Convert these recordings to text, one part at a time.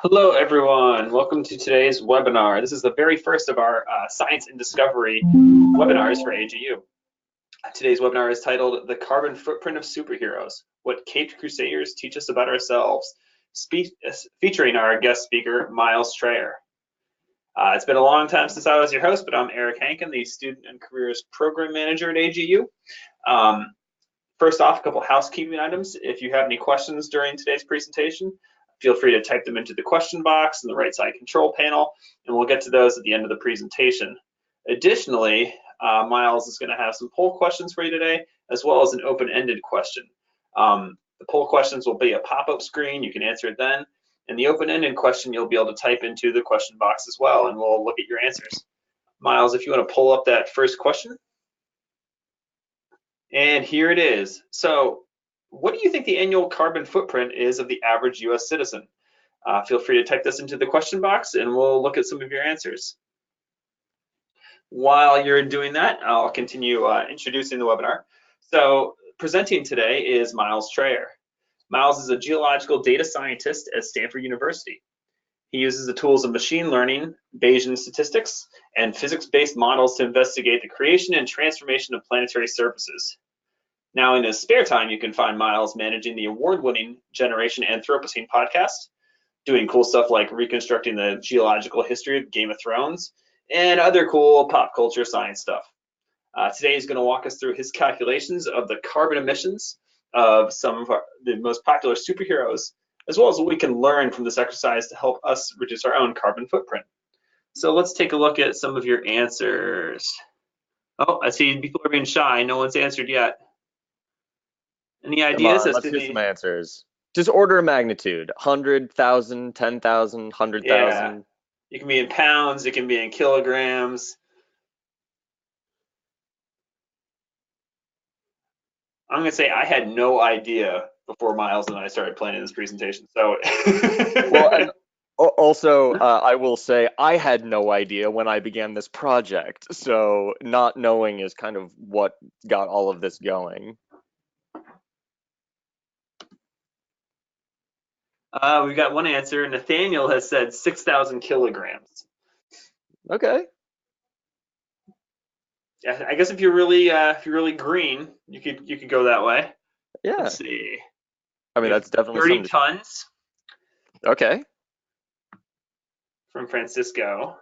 Hello, everyone. Welcome to today's webinar. This is the very first of our Science and Discovery webinars for AGU. Today's webinar is titled The Carbon Footprint of Superheroes, What Caped Crusaders Teach Us About Ourselves, featuring our guest speaker, Miles Strayer. It's been a long time since I was your host, but I'm Eric Hankin, the Student and Careers Program Manager at AGU. First off, a couple housekeeping items. If you have any questions during today's presentation, feel free to type them into the question box in the right side control panel, and we'll get to those at the end of the presentation. Additionally, Miles is going to have some poll questions for you today, as well as an open-ended question. The poll questions will be a pop-up screen. You can answer it then. And the open-ended question, you'll be able to type into the question box as well, and we'll look at your answers. Miles, if you want to pull up that first question. And here it is. So, what do you think the annual carbon footprint is of the average US citizen? Feel free to type this into the question box and we'll look at some of your answers. While you're doing that, I'll continue introducing the webinar. So, presenting today is Miles Strayer. Miles is a geological data scientist at Stanford University. He uses the tools of machine learning, Bayesian statistics, and physics-based models to investigate the creation and transformation of planetary surfaces. Now, in his spare time, you can find Miles managing the award-winning Generation Anthropocene podcast, doing cool stuff like reconstructing the geological history of Game of Thrones, and other cool pop culture science stuff. Today, he's going to walk us through his calculations of the carbon emissions of some of the most popular superheroes, as well as what we can learn from this exercise to help us reduce our own carbon footprint. So let's take a look at some of your answers. Oh, I see people are being shy. No one's answered yet. Any Come ideas on, as let's to do some the? answers. Just order of magnitude: 100,000, 10,000, Yeah, 100,000. it can be in pounds, it can be in kilograms. I'm gonna say I had no idea before Miles and I started planning this presentation. So Well, and also, I will say I had no idea when I began this project, so not knowing is kind of what got all of this going. we've got one answer. Nathaniel has said 6,000 kilograms. Okay, Yeah, I guess if you're really green, you could go that way. yeah. Let's see. I We mean, have that's definitely 30 something tons okay. from Francisco.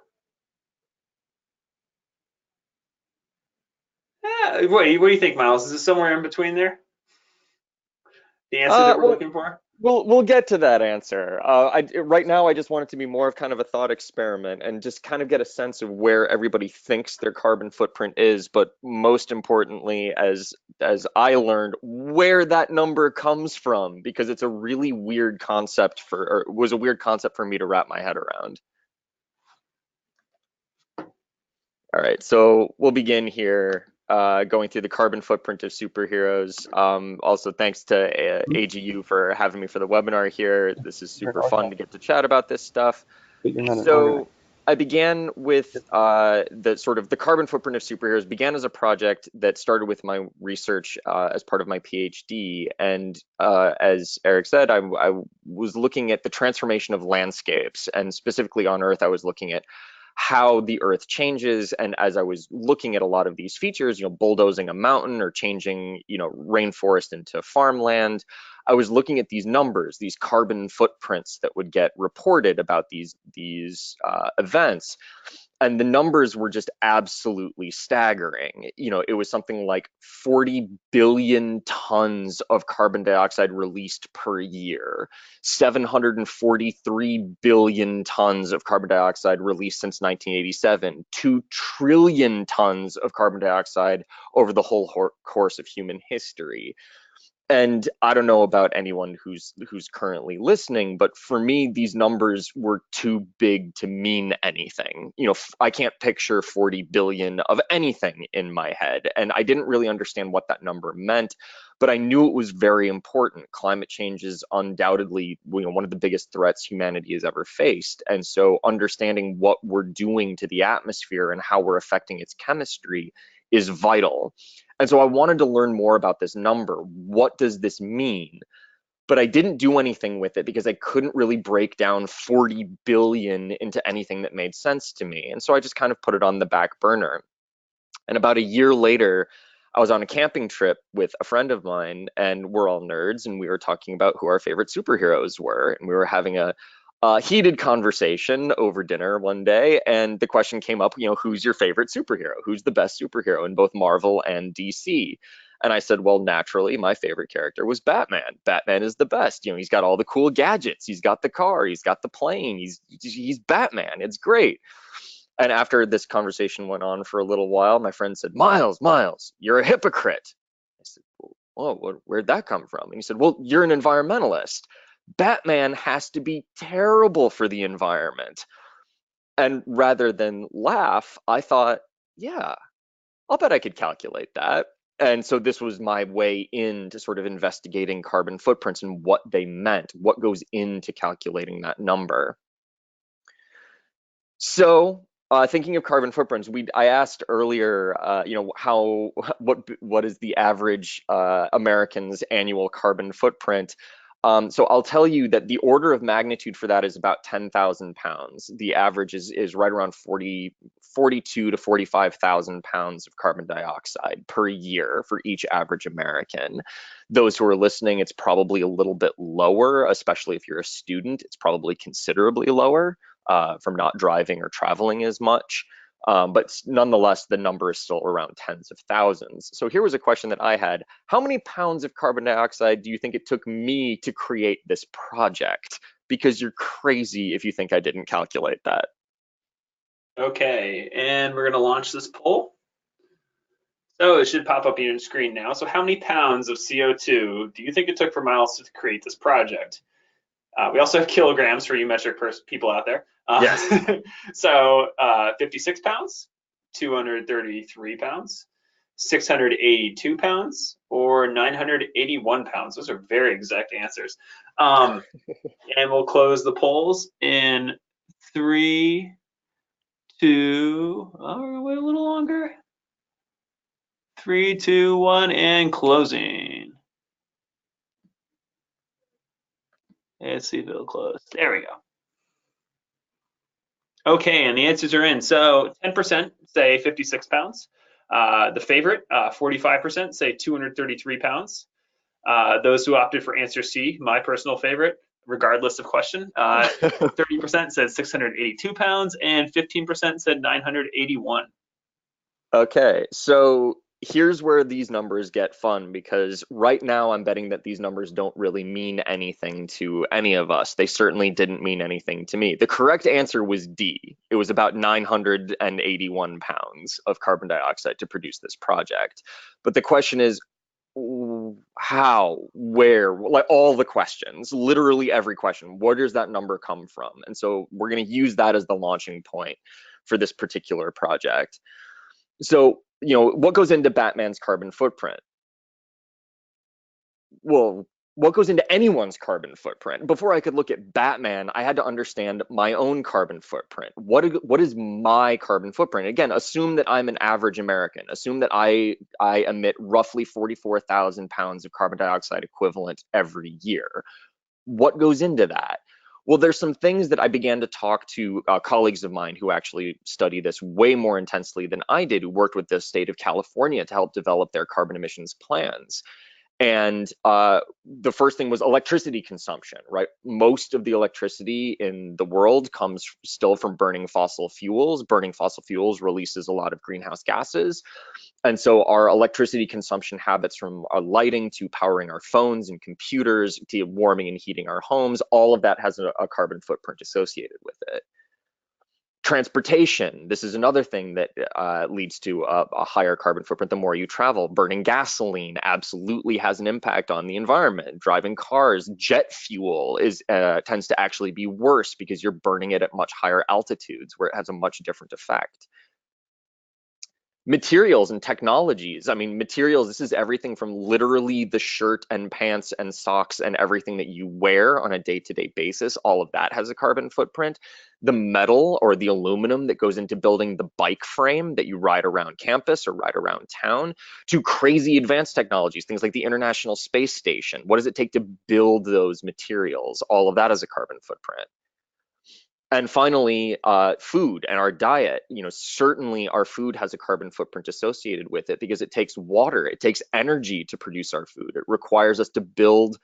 Yeah, what do you think, Miles? Is it somewhere in between there? The answer that we're Well, looking for? we'll get to that answer. Right now I just want it to be more of kind of a thought experiment and just kind of get a sense of where everybody thinks their carbon footprint is, but most importantly, as I learned, where that number comes from, because it's a really weird concept or was a weird concept for me to wrap my head around. All right, so we'll begin here, going through the carbon footprint of superheroes. Also, thanks to AGU for having me for the webinar here. This is super fun to get to chat about this stuff. So I began with the carbon footprint of superheroes began as a project that started with my research as part of my PhD. And as Eric said, I was looking at the transformation of landscapes, and specifically on Earth, I was looking at how the earth changes. And as I was looking at a lot of these features, bulldozing a mountain or changing, rainforest into farmland, I was looking at these numbers, these carbon footprints that would get reported about these events. And the numbers were just absolutely staggering. It was something like 40 billion tons of carbon dioxide released per year, 743 billion tons of carbon dioxide released since 1987, 2 trillion tons of carbon dioxide over the whole course of human history. And I don't know about anyone who's currently listening, but for me, these numbers were too big to mean anything. I can't picture 40 billion of anything in my head, and I didn't really understand what that number meant, but I knew it was very important. Climate change is undoubtedly, one of the biggest threats humanity has ever faced, and so understanding what we're doing to the atmosphere and how we're affecting its chemistry is vital. And so I wanted to learn more about this number. What does this mean? but I didn't do anything with it because I couldn't really break down 40 billion into anything that made sense to me. And so I just kind of put it on the back burner. And about a year later, I was on a camping trip with a friend of mine, and we're all nerds, and we were talking about who our favorite superheroes were. And we were having a heated conversation over dinner one day, and the question came up, who's your favorite superhero? Who's the best superhero in both Marvel and DC? And I said, well, naturally, my favorite character was Batman. Batman is the best. He's got all the cool gadgets. He's got the car. He's got the plane. He's Batman. It's great. And after this conversation went on for a little while, my friend said, Miles, you're a hypocrite. I said, whoa, where'd that come from? And he said, well, you're an environmentalist. Batman has to be terrible for the environment. And rather than laugh, I thought, yeah, I'll bet I could calculate that. And so this was my way into sort of investigating carbon footprints and what they meant, what goes into calculating that number. So thinking of carbon footprints, I asked earlier, what is the average American's annual carbon footprint? So I'll tell you that the order of magnitude for that is about 10,000 pounds. The average is right around 42 to 45,000 pounds of carbon dioxide per year for each average American. Those who are listening, it's probably a little bit lower, especially if you're a student. It's probably considerably lower from not driving or traveling as much. But nonetheless, the number is still around tens of thousands. So here was a question that I had. How many pounds of carbon dioxide do you think it took me to create this project? Because you're crazy if you think I didn't calculate that. Okay, and we're gonna launch this poll. So it should pop up on your screen now. So how many pounds of CO2 do you think it took for Miles to create this project? We also have kilograms for you metric people out there. Yes. So 56 pounds, 233 pounds, 682 pounds, or 981 pounds. Those are very exact answers. And we'll close the polls in 3, 2, oh, we're gonna wait a little longer. 3, 2, 1, and closing. Let's see if it'll close. There we go. Okay, and the answers are in. So 10% say 56 pounds. The favorite, 45% say 233 pounds. Those who opted for answer C, my personal favorite, regardless of question, 30% said 682 pounds, and 15% said 981. Okay, so here's where these numbers get fun, because right now I'm betting that these numbers don't really mean anything to any of us. They certainly didn't mean anything to me. The correct answer was D. It was about 981 pounds of carbon dioxide to produce this project. But the question is, how, where, like all the questions, literally every question, where does that number come from? And so we're going to use that as the launching point for this particular project. So, what goes into Batman's carbon footprint? Well, what goes into anyone's carbon footprint? Before I could look at Batman, I had to understand my own carbon footprint. What is my carbon footprint? Again, assume that I'm an average American. Assume that I emit roughly 44,000 pounds of carbon dioxide equivalent every year. What goes into that? Well, there's some things that I began to talk to colleagues of mine who actually study this way more intensely than I did, who worked with the state of California to help develop their carbon emissions plans. And the first thing was electricity consumption, right? Most of the electricity in the world comes still from burning fossil fuels. Burning fossil fuels releases a lot of greenhouse gases. And so our electricity consumption habits, from our lighting to powering our phones and computers to warming and heating our homes, all of that has a carbon footprint associated with it. Transportation, this is another thing that leads to a higher carbon footprint the more you travel. Burning gasoline absolutely has an impact on the environment. Driving cars, jet fuel tends to actually be worse because you're burning it at much higher altitudes where it has a much different effect. Materials and technologies. I mean, materials, this is everything from literally the shirt and pants and socks and everything that you wear on a day-to-day basis. All of that has a carbon footprint. The metal or the aluminum that goes into building the bike frame that you ride around campus or ride around town, to crazy advanced technologies, things like the International Space Station. What does it take to build those materials? All of that has a carbon footprint. And finally, food and our diet. Certainly our food has a carbon footprint associated with it because it takes water, it takes energy to produce our food. It requires us to build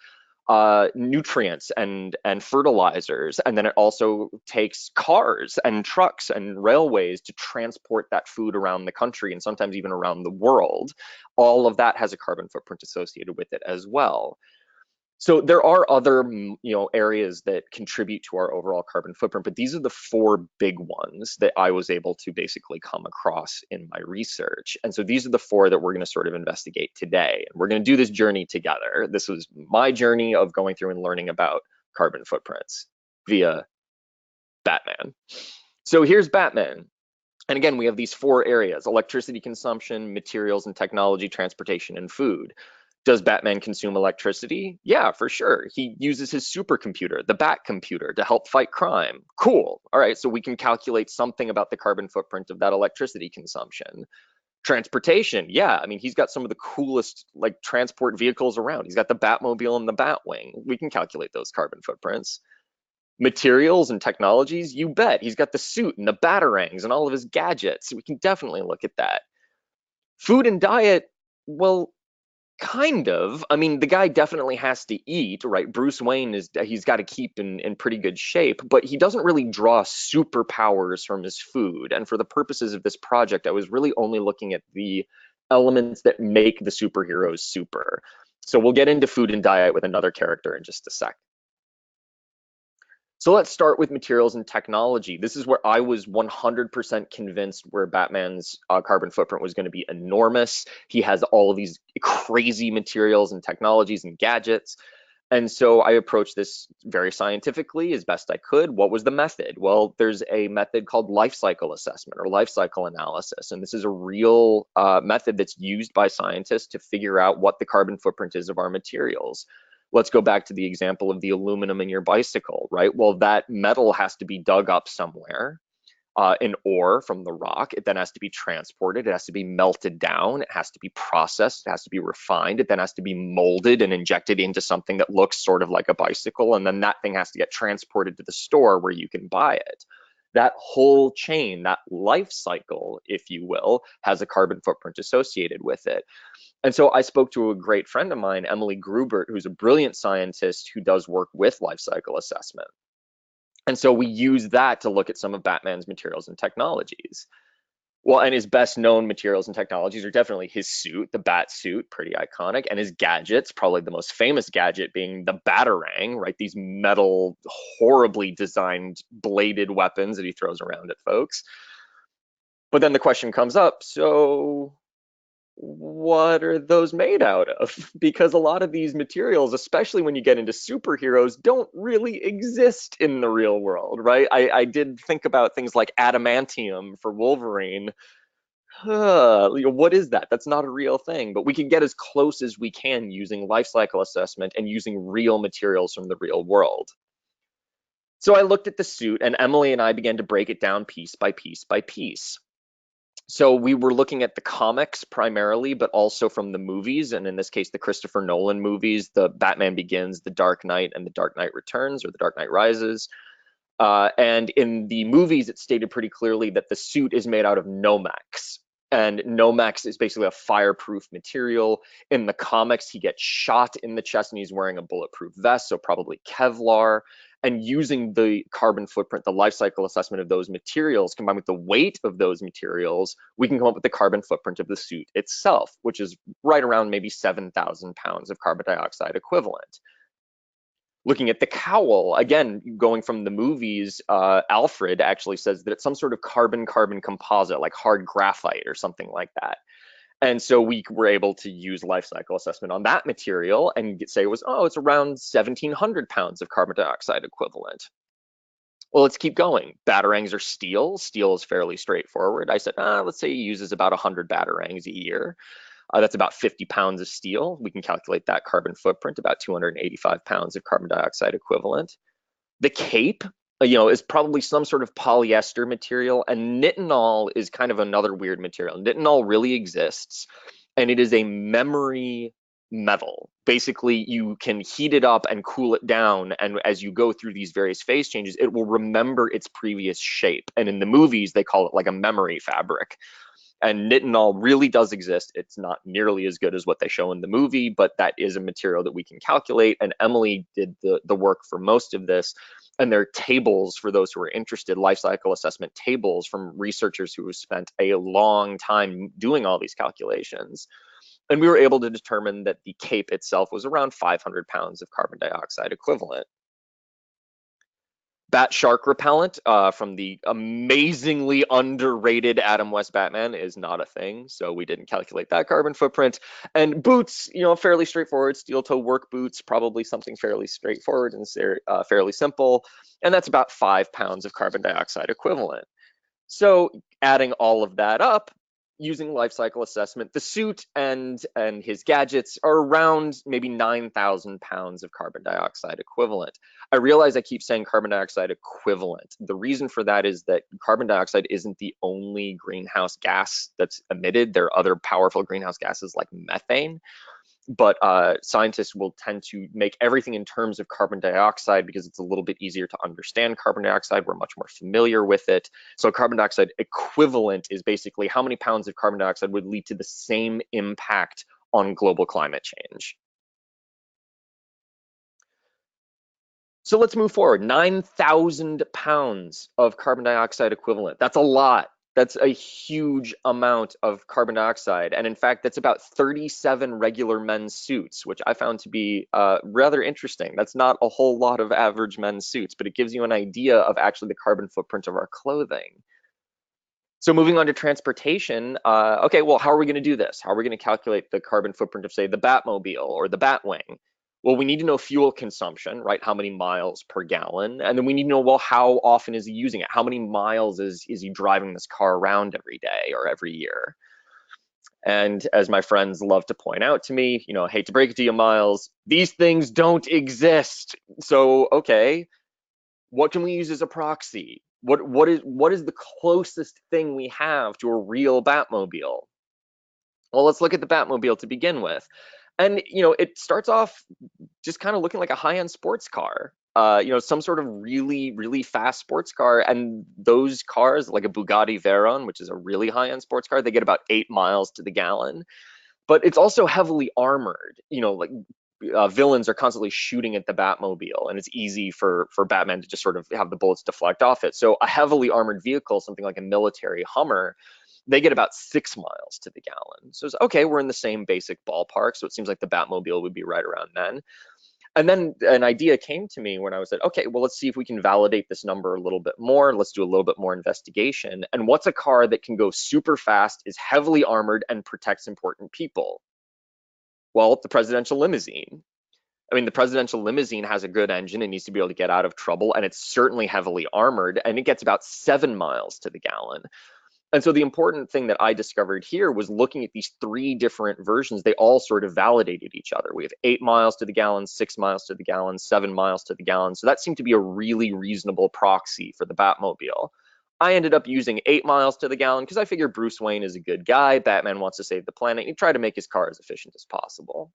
nutrients and fertilizers, and then it also takes cars and trucks and railways to transport that food around the country and sometimes even around the world. All of that has a carbon footprint associated with it as well. So there are other, areas that contribute to our overall carbon footprint, but these are the four big ones that I was able to basically come across in my research. And so these are the four that we're going to sort of investigate today. And we're going to do this journey together. This was my journey of going through and learning about carbon footprints via Batman. So here's Batman. And again, we have these four areas: electricity consumption, materials and technology, transportation, and food. Does Batman consume electricity? Yeah, for sure. He uses his supercomputer, the Bat computer, to help fight crime. Cool. All right, so we can calculate something about the carbon footprint of that electricity consumption. Transportation, yeah, I mean, he's got some of the coolest transport vehicles around. He's got the Batmobile and the Batwing. We can calculate those carbon footprints. Materials and technologies, you bet. He's got the suit and the batarangs and all of his gadgets. We can definitely look at that. Food and diet, well, kind of. I mean, the guy definitely has to eat, right? Bruce Wayne he's got to keep in pretty good shape, but he doesn't really draw superpowers from his food. And for the purposes of this project, I was really only looking at the elements that make the superheroes super. So we'll get into food and diet with another character in just a sec. So let's start with materials and technology. This is where I was 100% convinced where Batman's carbon footprint was going to be enormous. He has all of these crazy materials and technologies and gadgets. And so I approached this very scientifically as best I could. What was the method? Well, there's a method called life cycle assessment or life cycle analysis. And this is a real method that's used by scientists to figure out what the carbon footprint is of our materials. Let's go back to the example of the aluminum in your bicycle, right? Well, that metal has to be dug up somewhere, in ore from the rock. It then has to be transported. It has to be melted down. It has to be processed. It has to be refined. It then has to be molded and injected into something that looks sort of like a bicycle. And then that thing has to get transported to the store where you can buy it. That whole chain, that life cycle, if you will, has a carbon footprint associated with it. And so I spoke to a great friend of mine, Emily Grubert, who's a brilliant scientist who does work with life cycle assessment. And so we use that to look at some of Batman's materials and technologies. Well, and his best known materials and technologies are definitely his suit, the bat suit, pretty iconic, and his gadgets, probably the most famous gadget being the Batarang, right? These metal, horribly designed bladed weapons that he throws around at folks. But then the question comes up, so what are those made out of? Because a lot of these materials, especially when you get into superheroes, don't really exist in the real world, right? I did think about things like adamantium for Wolverine. What is that? That's not a real thing, but we can get as close as we can using life cycle assessment and using real materials from the real world. So I looked at the suit, and Emily and I began to break it down piece by piece by piece. So we were looking at the comics primarily, but also from the movies, and in this case, the Christopher Nolan movies, the Batman Begins, The Dark Knight, and The Dark Knight Returns, or The Dark Knight Rises. And in the movies, it stated pretty clearly that the suit is made out of Nomex. And Nomex is basically a fireproof material. In the comics, he gets shot in the chest and he's wearing a bulletproof vest, so probably Kevlar. And using the carbon footprint, the life cycle assessment of those materials, combined with the weight of those materials, we can come up with the carbon footprint of the suit itself, which is right around maybe 7,000 pounds of carbon dioxide equivalent. Looking at the cowl, again, going from the movies, Alfred actually says that it's some sort of carbon-carbon composite, like hard graphite or something like that. And so we were able to use life cycle assessment on that material and say it's around 1,700 pounds of carbon dioxide equivalent. Well, let's keep going. Batarangs are steel. Steel is fairly straightforward. I said, let's say he uses about 100 batarangs a year. That's about 50 pounds of steel. We can calculate that carbon footprint, about 285 pounds of carbon dioxide equivalent. The cape, is probably some sort of polyester material, and nitinol is kind of another weird material. Nitinol really exists, and it is a memory metal. Basically, you can heat it up and cool it down, and as you go through these various phase changes, it will remember its previous shape. And in the movies, they call it like a memory fabric. And nitinol really does exist. It's not nearly as good as what they show in the movie, but that is a material that we can calculate. And Emily did the work for most of this. And there are tables for those who are interested, life cycle assessment tables from researchers who have spent a long time doing all these calculations. And we were able to determine that the cape itself was around 500 pounds of carbon dioxide equivalent. Bat shark repellent from the amazingly underrated Adam West Batman is not a thing, so we didn't calculate that carbon footprint. And boots, fairly straightforward, steel toe work boots, probably something fairly straightforward and fairly simple, and that's about 5 pounds of carbon dioxide equivalent. So adding all of that up, using life cycle assessment, the suit and his gadgets are around maybe 9,000 pounds of carbon dioxide equivalent. I realize I keep saying carbon dioxide equivalent. The reason for that is that carbon dioxide isn't the only greenhouse gas that's emitted. There are other powerful greenhouse gases like methane. But scientists will tend to make everything in terms of carbon dioxide because it's a little bit easier to understand carbon dioxide. We're much more familiar with it. So carbon dioxide equivalent is basically how many pounds of carbon dioxide would lead to the same impact on global climate change. So let's move forward. 9,000 pounds of carbon dioxide equivalent. That's a lot. That's a huge amount of carbon dioxide. And in fact, that's about 37 regular men's suits, which I found to be rather interesting. That's not a whole lot of average men's suits, but it gives you an idea of actually the carbon footprint of our clothing. So moving on to transportation, okay, well, how are we going to do this? How are we going to calculate the carbon footprint of, say, the Batmobile or the Batwing? Well, we need to know fuel consumption, right? How many miles per gallon? And then we need to know, well, how often is he using it? How many miles is he driving this car around every day or every year? And as my friends love to point out to me, I hate to break it to you, Miles, these things don't exist. So, okay, what can we use as a proxy? What is the closest thing we have to a real Batmobile? Well, let's look at the Batmobile to begin with. And, it starts off just kind of looking like a high-end sports car, some sort of really, really fast sports car. And those cars, like a Bugatti Veyron, which is a really high-end sports car, they get about 8 miles to the gallon. But it's also heavily armored, villains are constantly shooting at the Batmobile, and it's easy for Batman to just sort of have the bullets deflect off it. So a heavily armored vehicle, something like a military Hummer, they get about 6 miles to the gallon. So it's okay, we're in the same basic ballpark. So it seems like the Batmobile would be right around then. And then an idea came to me when I was like, okay, well, let's see if we can validate this number a little bit more. Let's do a little bit more investigation. And what's a car that can go super fast, is heavily armored, and protects important people? Well, the presidential limousine. I mean, the presidential limousine has a good engine. It needs to be able to get out of trouble, and it's certainly heavily armored, and it gets about 7 miles to the gallon. And so the important thing that I discovered here was looking at these 3 different versions. They all sort of validated each other. We have 8 miles to the gallon, 6 miles to the gallon, 7 miles to the gallon. So that seemed to be a really reasonable proxy for the Batmobile. I ended up using 8 miles to the gallon because I figure Bruce Wayne is a good guy. Batman wants to save the planet. He tried to make his car as efficient as possible.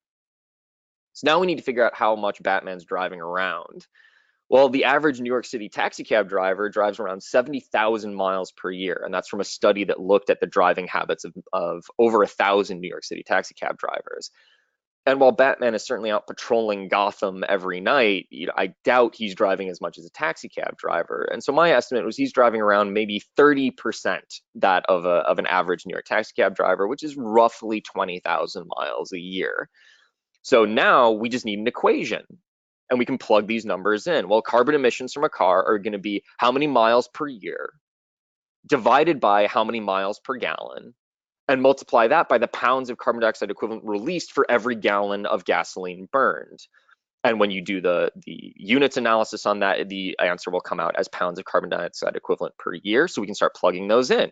So now we need to figure out how much Batman's driving around. Well, the average New York City taxi cab driver drives around 70,000 miles per year, and that's from a study that looked at the driving habits of over 1,000 New York City taxi cab drivers. And while Batman is certainly out patrolling Gotham every night, I doubt he's driving as much as a taxi cab driver. And so my estimate was he's driving around maybe 30% that of an average New York taxi cab driver, which is roughly 20,000 miles a year. So now we just need an equation, and we can plug these numbers in. Well, carbon emissions from a car are going to be how many miles per year divided by how many miles per gallon, and multiply that by the pounds of carbon dioxide equivalent released for every gallon of gasoline burned. And when you do the units analysis on that, the answer will come out as pounds of carbon dioxide equivalent per year. So we can start plugging those in.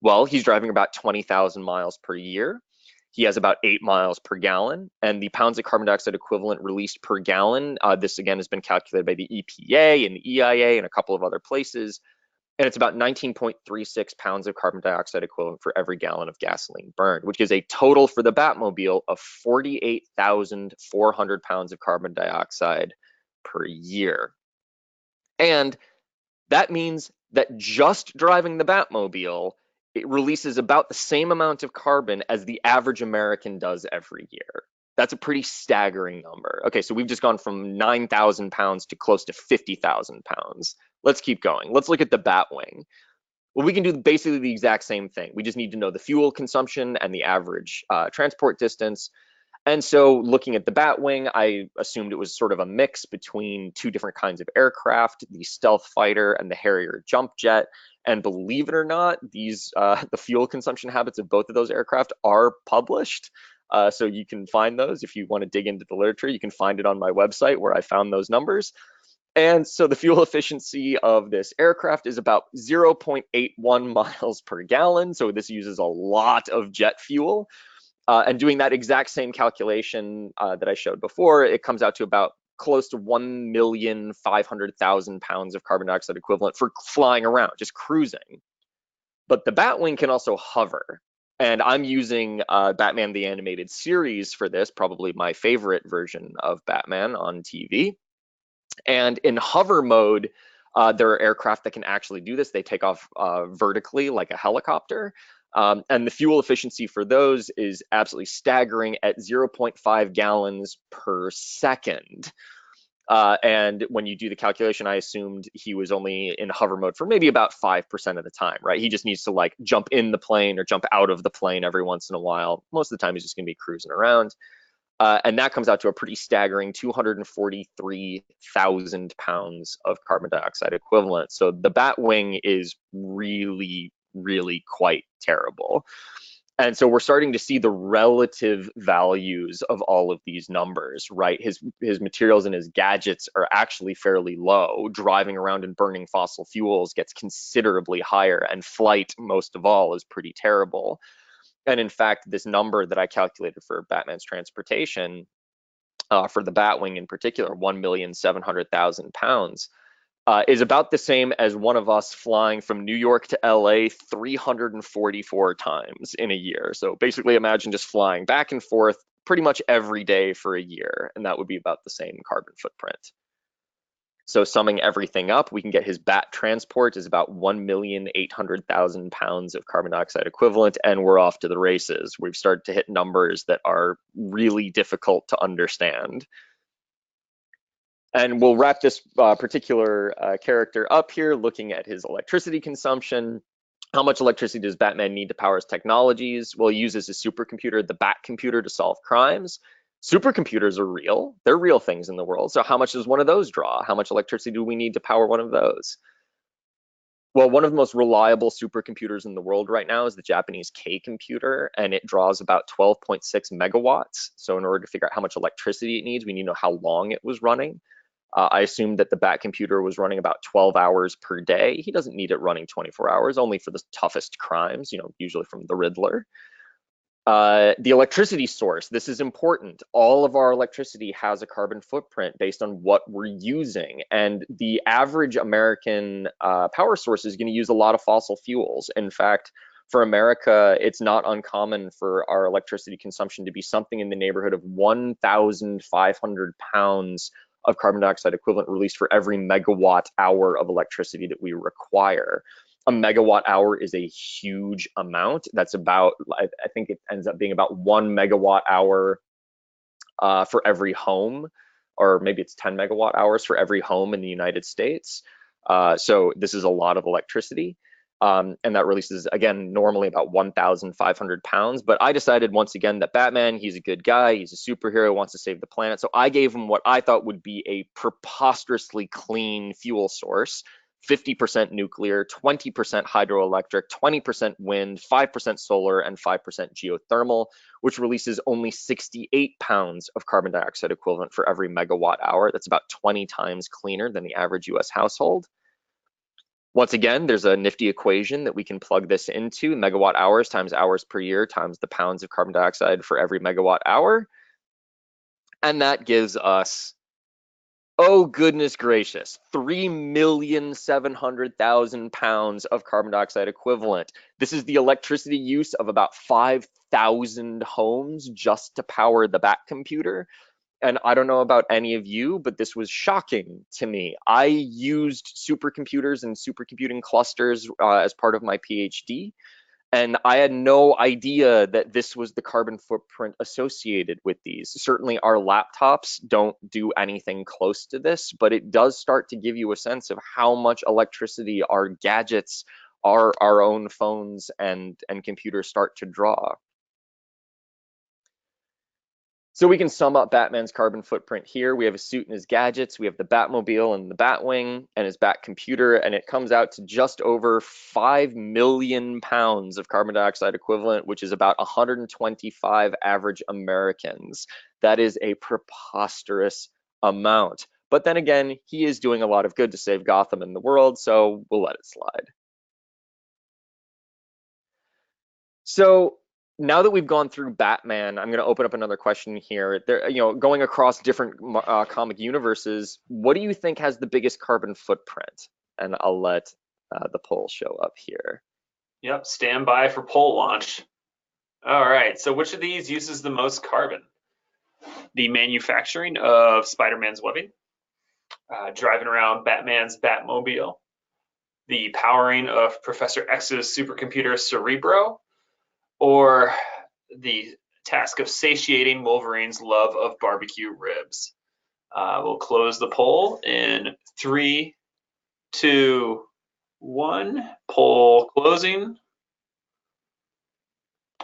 Well, he's driving about 20,000 miles per year. He has about 8 miles per gallon, and the pounds of carbon dioxide equivalent released per gallon, this again has been calculated by the EPA and the EIA and a couple of other places, and it's about 19.36 pounds of carbon dioxide equivalent for every gallon of gasoline burned, which is a total for the Batmobile of 48,400 pounds of carbon dioxide per year. And that means that just driving the Batmobile, it releases about the same amount of carbon as the average American does every year. That's a pretty staggering number. Okay, so we've just gone from 9,000 pounds to close to 50,000 pounds. Let's keep going. Let's look at the Batwing. Well, we can do basically the exact same thing. We just need to know the fuel consumption and the average transport distance. And so looking at the Batwing, I assumed it was sort of a mix between two different kinds of aircraft, the stealth fighter and the Harrier jump jet. And believe it or not, these the fuel consumption habits of both of those aircraft are published. So you can find those if you want to dig into the literature. You can find it on my website where I found those numbers. And so the fuel efficiency of this aircraft is about 0.81 miles per gallon. So this uses a lot of jet fuel. And doing that exact same calculation that I showed before, it comes out to about close to 1,500,000 pounds of carbon dioxide equivalent for flying around, just cruising. But the Batwing can also hover. And I'm using Batman the Animated Series for this, probably my favorite version of Batman on TV. And in hover mode, there are aircraft that can actually do this. They take off vertically like a helicopter. And the fuel efficiency for those is absolutely staggering at 0.5 gallons per second. And when you do the calculation, I assumed he was only in hover mode for maybe about 5% of the time, right? He just needs to like jump in the plane or jump out of the plane every once in a while. Most of the time, he's just gonna be cruising around. And that comes out to a pretty staggering 243,000 pounds of carbon dioxide equivalent. So the Batwing is really, really quite terrible. And so we're starting to see the relative values of all of these numbers, right? His materials and his gadgets are actually fairly low. Driving around and burning fossil fuels gets considerably higher, and flight, most of all, is pretty terrible. And in fact, this number that I calculated for Batman's transportation, for the Batwing in particular, 1,700,000 pounds, is about the same as one of us flying from New York to LA 344 times in a year. So basically imagine just flying back and forth pretty much every day for a year, and that would be about the same carbon footprint. So summing everything up, we can get his Bat transport is about 1,800,000 pounds of carbon dioxide equivalent, and we're off to the races. We've started to hit numbers that are really difficult to understand. And we'll wrap this particular character up here looking at his electricity consumption. How much electricity does Batman need to power his technologies? Well, he uses his supercomputer, the Bat computer, to solve crimes. Supercomputers are real. They're real things in the world. So how much does one of those draw? How much electricity do we need to power one of those? Well, one of the most reliable supercomputers in the world right now is the Japanese K computer, and it draws about 12.6 megawatts. So in order to figure out how much electricity it needs, we need to know how long it was running. I assumed that the Bat computer was running about 12 hours per day. He doesn't need it running 24 hours, only for the toughest crimes, usually from the Riddler. The electricity source, this is important. All of our electricity has a carbon footprint based on what we're using. And the average American power source is going to use a lot of fossil fuels. In fact, for America, it's not uncommon for our electricity consumption to be something in the neighborhood of 1,500 pounds of carbon dioxide equivalent released for every megawatt hour of electricity that we require. A megawatt hour is a huge amount. That's about, I think it ends up being about 1 megawatt hour for every home, or maybe it's 10 megawatt hours for every home in the United States. So this is a lot of electricity. And that releases, again, normally about 1,500 pounds. But I decided once again that Batman, he's a good guy, he's a superhero, wants to save the planet. So I gave him what I thought would be a preposterously clean fuel source 50% nuclear, 20% hydroelectric, 20% wind, 5% solar, and 5% geothermal, which releases only 68 pounds of carbon dioxide equivalent for every megawatt hour. That's about 20 times cleaner than the average US household. Once again, there's a nifty equation that we can plug this into: megawatt hours times hours per year times the pounds of carbon dioxide for every megawatt hour. And that gives us, oh goodness gracious, 3,700,000 pounds of carbon dioxide equivalent. This is the electricity use of about 5,000 homes just to power the Bat computer. And I don't know about any of you, but this was shocking to me. I used supercomputers and supercomputing clusters as part of my PhD, and I had no idea that this was the carbon footprint associated with these. Certainly our laptops don't do anything close to this, but it does start to give you a sense of how much electricity our gadgets, our own phones and computers start to draw. So we can sum up Batman's carbon footprint here. We have a suit and his gadgets, we have the Batmobile and the Batwing and his Bat computer, and it comes out to just over 5 million pounds of carbon dioxide equivalent, which is about 125 average Americans. That is a preposterous amount. But then again, he is doing a lot of good to save Gotham and the world, so we'll let it slide. So now that we've gone through Batman, I'm going to open up another question here. There, going across different comic universes, what do you think has the biggest carbon footprint? And I'll let the poll show up here. Yep, stand by for poll launch. All right, so which of these uses the most carbon? The manufacturing of Spider-Man's webbing, driving around Batman's Batmobile, the powering of Professor X's supercomputer Cerebro, or the task of satiating Wolverine's love of barbecue ribs. We'll close the poll in 3, 2, 1. Poll closing.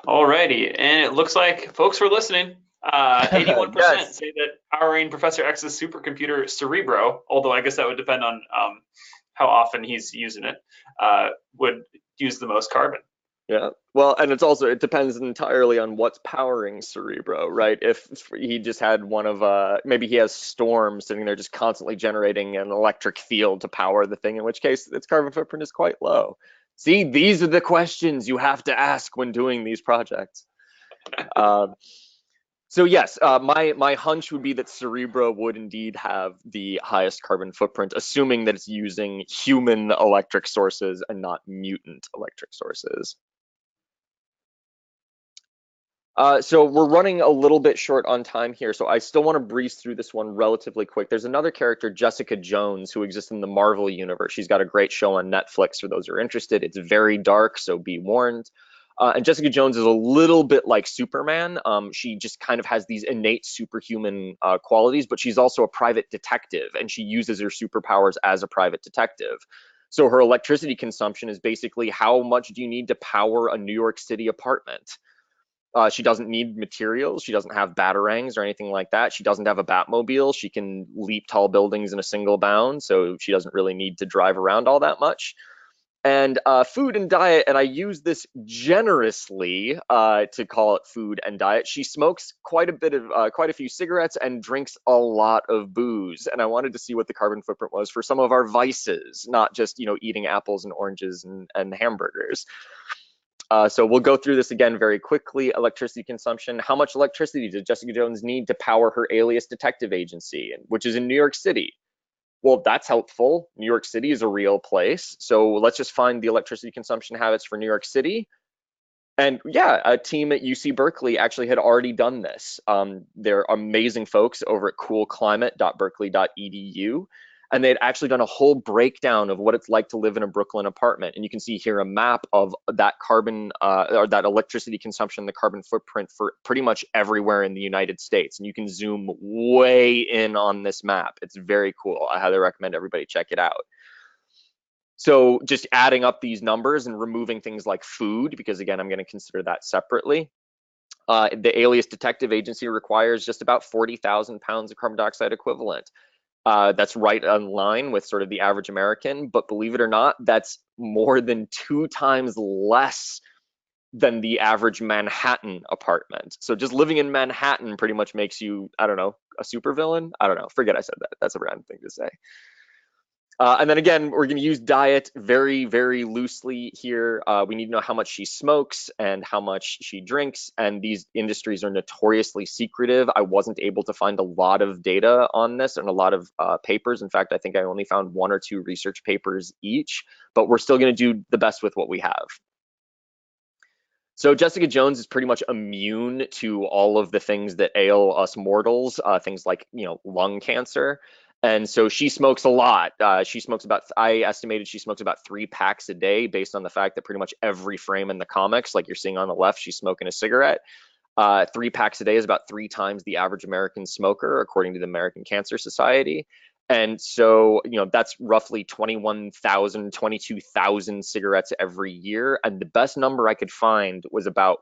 Alrighty, and it looks like folks were listening. 81% Yes. say that powering Professor X's supercomputer Cerebro, although I guess that would depend on how often he's using it, would use the most carbon. Yeah, well, and it depends entirely on what's powering Cerebro, right? If he just had one of, maybe he has Storm sitting there just constantly generating an electric field to power the thing, in which case its carbon footprint is quite low. See, these are the questions you have to ask when doing these projects. So yes, my hunch would be that Cerebro would indeed have the highest carbon footprint, assuming that it's using human electric sources and not mutant electric sources. So we're running a little bit short on time here, so I still want to breeze through this one relatively quick. There's another character, Jessica Jones, who exists in the Marvel universe. She's got a great show on Netflix for those who are interested. It's very dark, so be warned. And Jessica Jones is a little bit like Superman. She just kind of has these innate superhuman qualities, but she's also a private detective, and she uses her superpowers as a private detective. So her electricity consumption is basically, how much do you need to power a New York City apartment? She doesn't need materials. She doesn't have batarangs or anything like that. She doesn't have a Batmobile. She can leap tall buildings in a single bound, so she doesn't really need to drive around all that much. And food and diet, and I use this generously to call it food and diet. She smokes quite a few cigarettes and drinks a lot of booze. And I wanted to see what the carbon footprint was for some of our vices, not just eating apples and oranges and hamburgers. So we'll go through this again very quickly. Electricity consumption. How much electricity does Jessica Jones need to power her alias detective agency, which is in New York City? Well, that's helpful. New York City is a real place. So let's just find the electricity consumption habits for New York City. And yeah, a team at UC Berkeley actually had already done this. They're amazing folks over at coolclimate.berkeley.edu. And they'd actually done a whole breakdown of what it's like to live in a Brooklyn apartment. And you can see here a map of that carbon or that electricity consumption, the carbon footprint for pretty much everywhere in the United States. And you can zoom way in on this map. It's very cool. I highly recommend everybody check it out. So just adding up these numbers and removing things like food, because again, I'm going to consider that separately. The alias detective agency requires just about 40,000 pounds of carbon dioxide equivalent. That's right on line with sort of the average American, but believe it or not, that's more than 2 times less than the average Manhattan apartment. So just living in Manhattan pretty much makes you, I don't know, a supervillain? I don't know. Forget I said that. That's a random thing to say. And then again, we're going to use diet very, very loosely here. We need to know how much she smokes and how much she drinks. And these industries are notoriously secretive. I wasn't able to find a lot of data on this and a lot of papers. In fact, I think I only found 1 or 2 research papers each, but we're still going to do the best with what we have. So Jessica Jones is pretty much immune to all of the things that ail us mortals, things like, lung cancer. And so she smokes a lot. I estimated she smokes about 3 packs a day based on the fact that pretty much every frame in the comics, like you're seeing on the left, she's smoking a cigarette. 3 packs a day is about 3 times the average American smoker, according to the American Cancer Society. And so, that's roughly 21,000, 22,000 cigarettes every year. And the best number I could find was about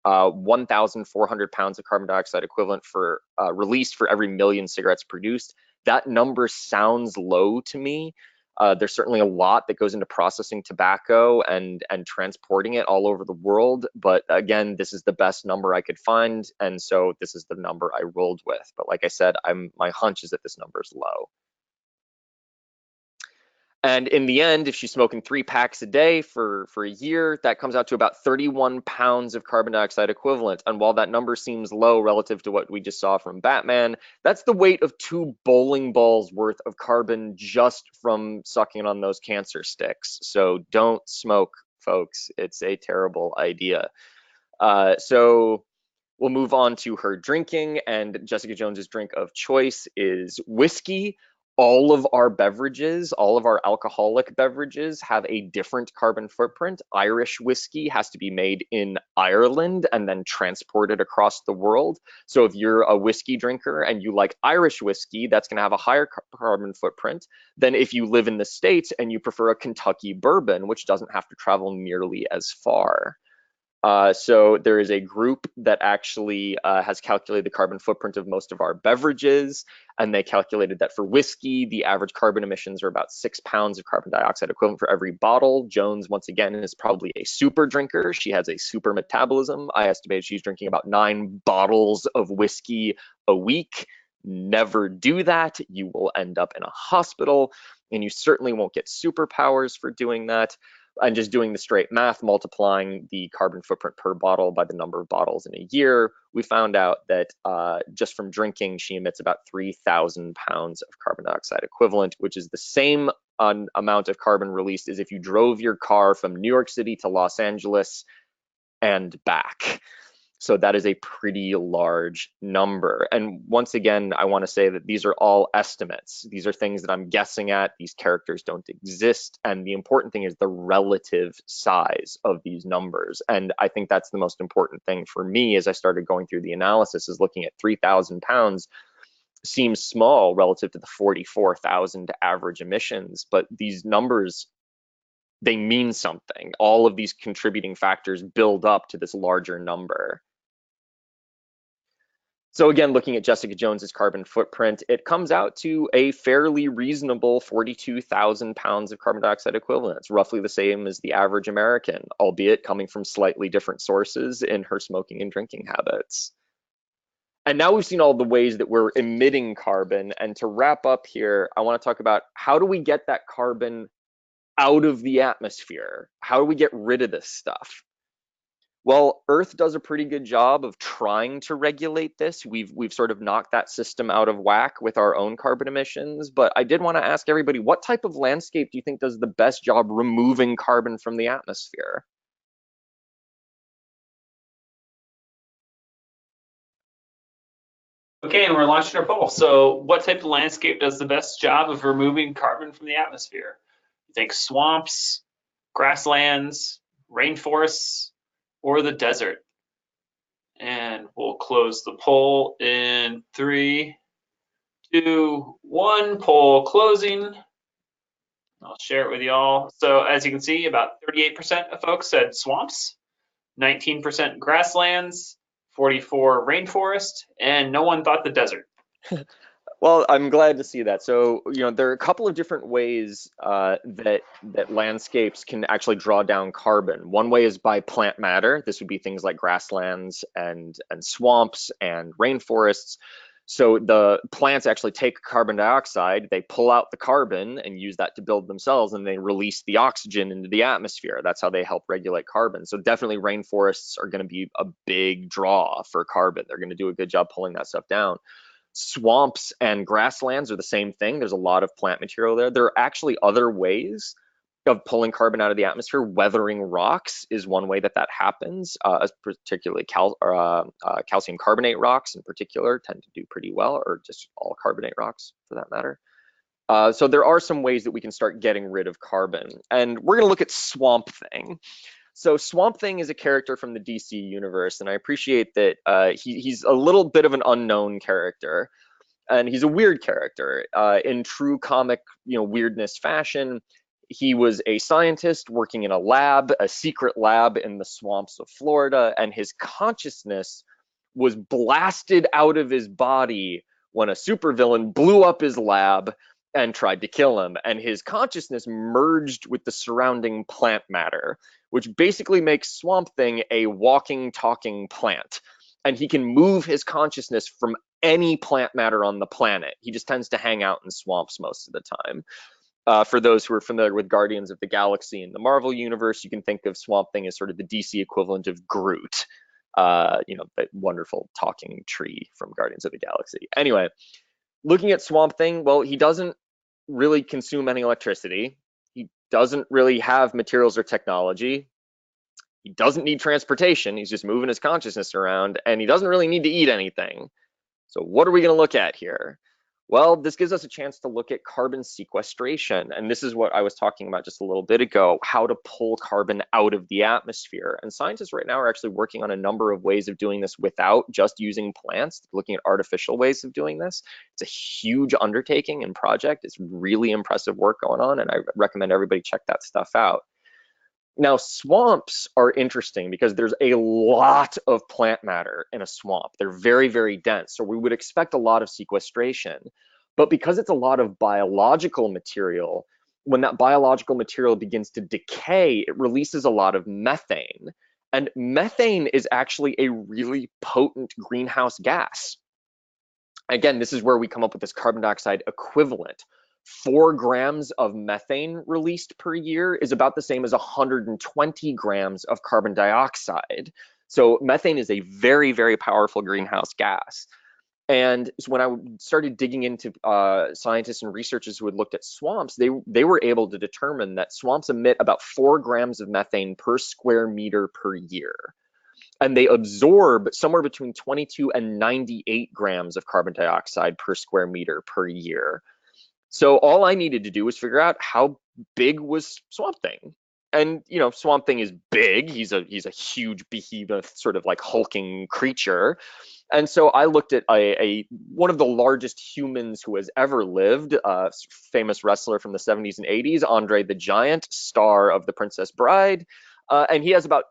1,400 pounds of carbon dioxide equivalent for released for every million cigarettes produced. That number sounds low to me. There's certainly a lot that goes into processing tobacco and transporting it all over the world. But again, this is the best number I could find. And so this is the number I rolled with. But like I said, my hunch is that this number is low. And in the end, if she's smoking 3 packs a day for a year, that comes out to about 31 pounds of carbon dioxide equivalent. And while that number seems low relative to what we just saw from Batman, that's the weight of 2 bowling balls worth of carbon just from sucking on those cancer sticks. So don't smoke, folks. It's a terrible idea. So we'll move on to her drinking, and Jessica Jones's drink of choice is whiskey. All of our beverages, all of our alcoholic beverages have a different carbon footprint. Irish whiskey has to be made in Ireland and then transported across the world. So if you're a whiskey drinker and you like Irish whiskey, that's going to have a higher carbon footprint than if you live in the States and you prefer a Kentucky bourbon, which doesn't have to travel nearly as far. So there is a group that actually has calculated the carbon footprint of most of our beverages, and they calculated that for whiskey, the average carbon emissions are about 6 pounds of carbon dioxide equivalent for every bottle. Jones, once again, is probably a super drinker. She has a super metabolism. I estimate she's drinking about 9 bottles of whiskey a week. Never do that. You will end up in a hospital, and you certainly won't get superpowers for doing that. And just doing the straight math, multiplying the carbon footprint per bottle by the number of bottles in a year, we found out that just from drinking, she emits about 3,000 pounds of carbon dioxide equivalent, which is the same amount of carbon released as if you drove your car from New York City to Los Angeles and back. So that is a pretty large number. And once again, I want to say that these are all estimates. These are things that I'm guessing at. These characters don't exist. And the important thing is the relative size of these numbers. And I think that's the most important thing for me as I started going through the analysis, is looking at 3,000 pounds seems small relative to the 44,000 average emissions. But these numbers, they mean something. All of these contributing factors build up to this larger number. So again, looking at Jessica Jones's carbon footprint, it comes out to a fairly reasonable 42,000 pounds of carbon dioxide equivalent. It's roughly the same as the average American, albeit coming from slightly different sources in her smoking and drinking habits. And now we've seen all the ways that we're emitting carbon. And to wrap up here, I want to talk about how do we get that carbon out of the atmosphere? How do we get rid of this stuff? Well, Earth does a pretty good job of trying to regulate this. We've sort of knocked that system out of whack with our own carbon emissions. But I did want to ask everybody, what type of landscape do you think does the best job removing carbon from the atmosphere? Okay, and we're launching our poll. So what type of landscape does the best job of removing carbon from the atmosphere? You think swamps, grasslands, rainforests, or the desert? And we'll close the poll in 3, 2, 1. Poll closing. I'll share it with you all. So as you can see, about 38% of folks said swamps, 19% grasslands, 44 rainforest, and no one thought the desert. Well, I'm glad to see that. So, there are a couple of different ways that landscapes can actually draw down carbon. One way is by plant matter. This would be things like grasslands and swamps and rainforests. So the plants actually take carbon dioxide, they pull out the carbon and use that to build themselves, and they release the oxygen into the atmosphere. That's how they help regulate carbon. So definitely rainforests are going to be a big draw for carbon. They're going to do a good job pulling that stuff down. Swamps and grasslands are the same thing. There's a lot of plant material there. There are actually other ways of pulling carbon out of the atmosphere. Weathering rocks is one way that happens, particularly calcium carbonate rocks in particular tend to do pretty well, or just all carbonate rocks for that matter. So there are some ways that we can start getting rid of carbon. And we're going to look at Swamp Thing. So Swamp Thing is a character from the DC universe, and I appreciate that he's a little bit of an unknown character, and he's a weird character. In true comic, weirdness fashion, he was a scientist working in a secret lab in the swamps of Florida, and his consciousness was blasted out of his body when a supervillain blew up his lab and tried to kill him, and his consciousness merged with the surrounding plant matter, which basically makes Swamp Thing a walking, talking plant. And he can move his consciousness from any plant matter on the planet. He just tends to hang out in swamps most of the time. For those who are familiar with Guardians of the Galaxy in the Marvel Universe, you can think of Swamp Thing as sort of the DC equivalent of Groot, that wonderful talking tree from Guardians of the Galaxy. Anyway, looking at Swamp Thing, well, he doesn't really consume any electricity. He doesn't really have materials or technology. He doesn't need transportation. He's just moving his consciousness around, and he doesn't really need to eat anything. So what are we going to look at here? Well, this gives us a chance to look at carbon sequestration. And this is what I was talking about just a little bit ago, how to pull carbon out of the atmosphere. And scientists right now are actually working on a number of ways of doing this without just using plants, looking at artificial ways of doing this. It's a huge undertaking and project. It's really impressive work going on, and I recommend everybody check that stuff out. Now, swamps are interesting because there's a lot of plant matter in a swamp. They're very, very dense, so we would expect a lot of sequestration. But because it's a lot of biological material, when that biological material begins to decay, it releases a lot of methane. And methane is actually a really potent greenhouse gas. Again, this is where we come up with this carbon dioxide equivalent. 4 grams of methane released per year is about the same as 120 grams of carbon dioxide. So methane is a very, very powerful greenhouse gas. And so when I started digging into scientists and researchers who had looked at swamps, they were able to determine that swamps emit about 4 grams of methane per square meter per year. And they absorb somewhere between 22 and 98 grams of carbon dioxide per square meter per year. So all I needed to do was figure out how big was Swamp Thing. And, Swamp Thing is big. He's a huge behemoth, sort of like hulking creature. And so I looked at one of the largest humans who has ever lived, a famous wrestler from the 70s and 80s, Andre the Giant, star of The Princess Bride. And he has about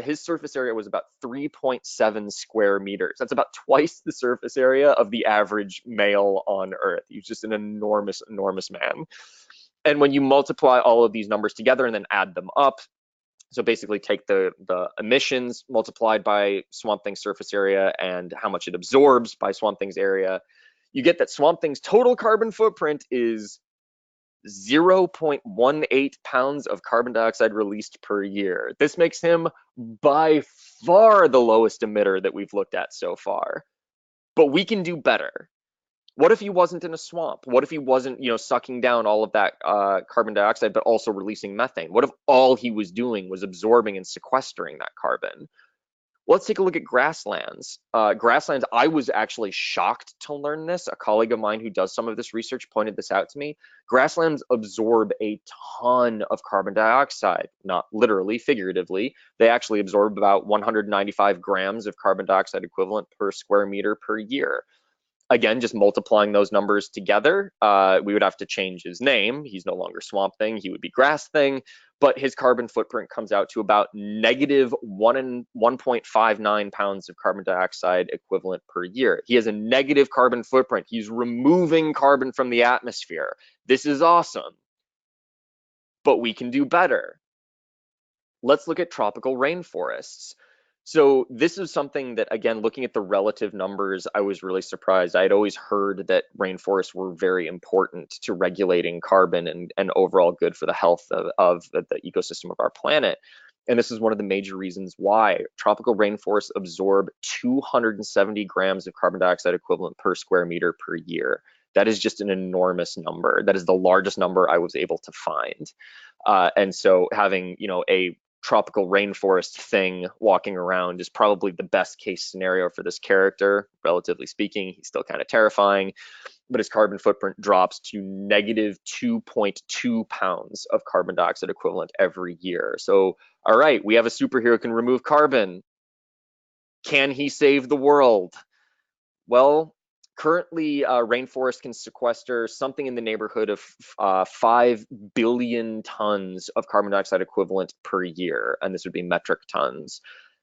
his surface area was about 3.7 square meters. That's about twice the surface area of the average male on Earth. He's just an enormous, enormous man. And when you multiply all of these numbers together and then add them up, so basically take the emissions multiplied by Swamp Thing's surface area and how much it absorbs by Swamp Thing's area, you get that Swamp Thing's total carbon footprint is 0.18 pounds of carbon dioxide released per year. This makes him by far the lowest emitter that we've looked at so far. But we can do better. What if he wasn't in a swamp? What if he wasn't, sucking down all of that carbon dioxide, but also releasing methane? What if all he was doing was absorbing and sequestering that carbon? Let's take a look at grasslands. Grasslands, I was actually shocked to learn this. A colleague of mine who does some of this research pointed this out to me. Grasslands absorb a ton of carbon dioxide, not literally, figuratively. They actually absorb about 195 grams of carbon dioxide equivalent per square meter per year. Again, just multiplying those numbers together, we would have to change his name. He's no longer Swamp Thing, he would be Grass Thing, but his carbon footprint comes out to about negative 1.59 pounds of carbon dioxide equivalent per year. He has a negative carbon footprint. He's removing carbon from the atmosphere. This is awesome, but we can do better. Let's look at tropical rainforests. So this is something that, again, looking at the relative numbers, I was really surprised. I had always heard that rainforests were very important to regulating carbon and overall good for the health of the ecosystem of our planet. And this is one of the major reasons why tropical rainforests absorb 270 grams of carbon dioxide equivalent per square meter per year. That is just an enormous number. That is the largest number I was able to find. And so having, a tropical rainforest thing walking around is probably the best case scenario for this character. Relatively speaking, he's still kind of terrifying, but his carbon footprint drops to negative 2.2 pounds of carbon dioxide equivalent every year. So, all right, we have a superhero who can remove carbon. Can he save the world? Well, currently, rainforest can sequester something in the neighborhood of 5 billion tons of carbon dioxide equivalent per year, and this would be metric tons.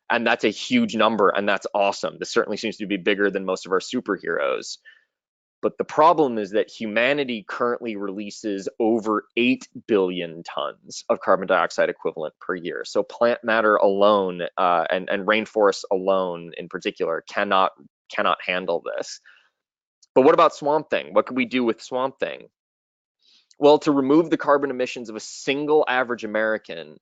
And that's a huge number, and that's awesome. This certainly seems to be bigger than most of our superheroes. But the problem is that humanity currently releases over 8 billion tons of carbon dioxide equivalent per year. So plant matter alone, and rainforests alone in particular, cannot handle this. But what about Swamp Thing? What could we do with Swamp Thing? Well, to remove the carbon emissions of a single average American,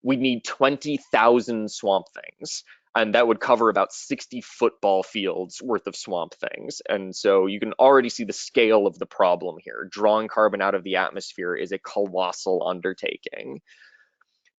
we'd need 20,000 Swamp Things, and that would cover about 60 football fields worth of Swamp Things. And so you can already see the scale of the problem here. Drawing carbon out of the atmosphere is a colossal undertaking.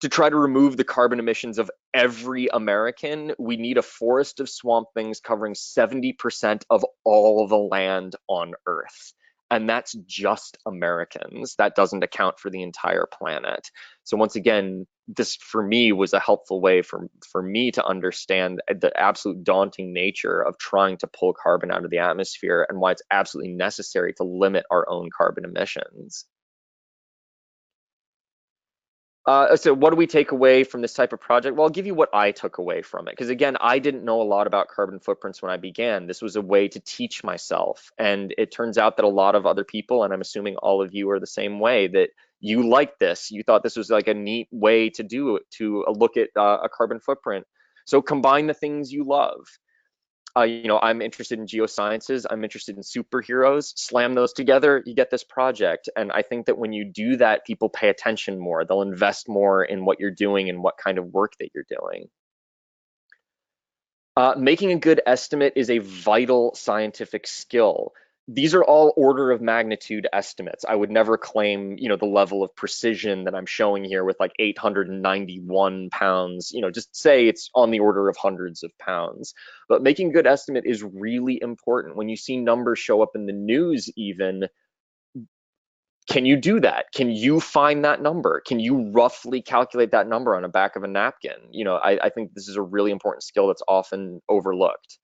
To try to remove the carbon emissions of every American, we need a forest of Swamp Things covering 70% of all the land on Earth. And that's just Americans. That doesn't account for the entire planet. So once again, this for me was a helpful way for me to understand the absolute daunting nature of trying to pull carbon out of the atmosphere and why it's absolutely necessary to limit our own carbon emissions. So what do we take away from this type of project? Well, I'll give you what I took away from it. Because again, I didn't know a lot about carbon footprints when I began. This was a way to teach myself. And it turns out that a lot of other people, and I'm assuming all of you are the same way, that you liked this. You thought this was like a neat way to do it, to look at a carbon footprint. So combine the things you love. I'm interested in geosciences, I'm interested in superheroes, slam those together, you get this project. And I think that when you do that, people pay attention more, they'll invest more in what you're doing and what kind of work that you're doing. Making a good estimate is a vital scientific skill. These are all order of magnitude estimates. I would never claim, the level of precision that I'm showing here with like 891 pounds, just say it's on the order of hundreds of pounds. But making a good estimate is really important. When you see numbers show up in the news even, can you do that? Can you find that number? Can you roughly calculate that number on the back of a napkin? I think this is a really important skill that's often overlooked.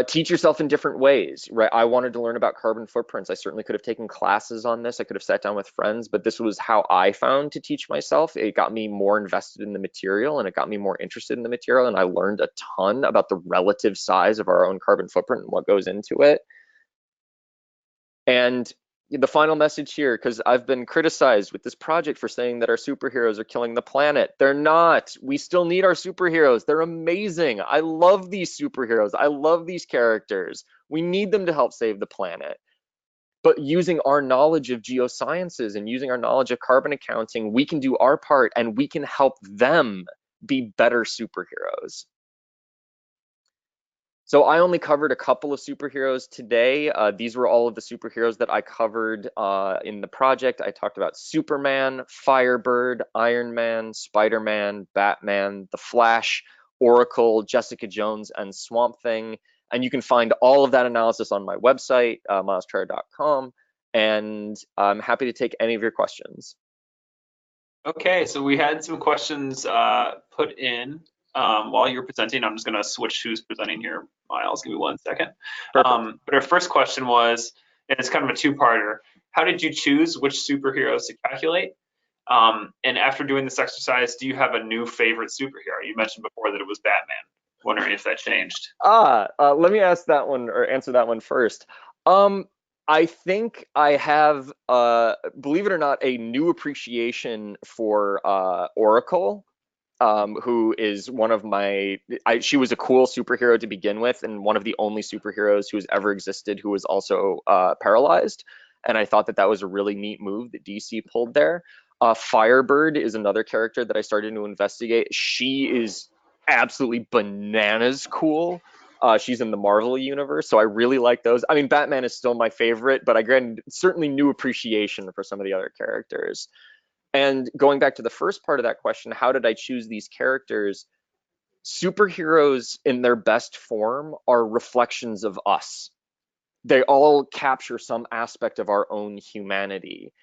Teach yourself in different ways, right? I wanted to learn about carbon footprints. I certainly could have taken classes on this. I could have sat down with friends, but this was how I found to teach myself. It got me more invested in the material and it got me more interested in the material. And I learned a ton about the relative size of our own carbon footprint and what goes into it. And the final message here, because I've been criticized with this project for saying that our superheroes are killing the planet. They're not. We still need our superheroes. They're amazing. I love these superheroes. I love these characters. We need them to help save the planet. But using our knowledge of geosciences and using our knowledge of carbon accounting, we can do our part and we can help them be better superheroes. So I only covered a couple of superheroes today. These were all of the superheroes that I covered in the project. I talked about Superman, Firebird, Iron Man, Spider-Man, Batman, The Flash, Oracle, Jessica Jones, and Swamp Thing. And you can find all of that analysis on my website, milestrayer.com. And I'm happy to take any of your questions. Okay, so we had some questions put in. while you're presenting. I'm just going to switch who's presenting here. Miles, give me 1 second. Perfect. But our first question was, and it's kind of a two-parter, how did you choose which superheroes to calculate? And after doing this exercise, do you have a new favorite superhero? You mentioned before that it was Batman. Wondering if that changed. Let me ask that one or answer that one first. I think I have, believe it or not, a new appreciation for Oracle, who is one of she was a cool superhero to begin with, and one of the only superheroes who has ever existed who was also paralyzed. And I thought that that was a really neat move that DC pulled there. Firebird is another character that I started to investigate. She is absolutely bananas cool. She's in the Marvel universe, so I really like those. I mean, Batman is still my favorite, but I granted certainly new appreciation for some of the other characters. And going back to the first part of that question, how did I choose these characters? Superheroes in their best form are reflections of us. They all capture some aspect of our own humanity.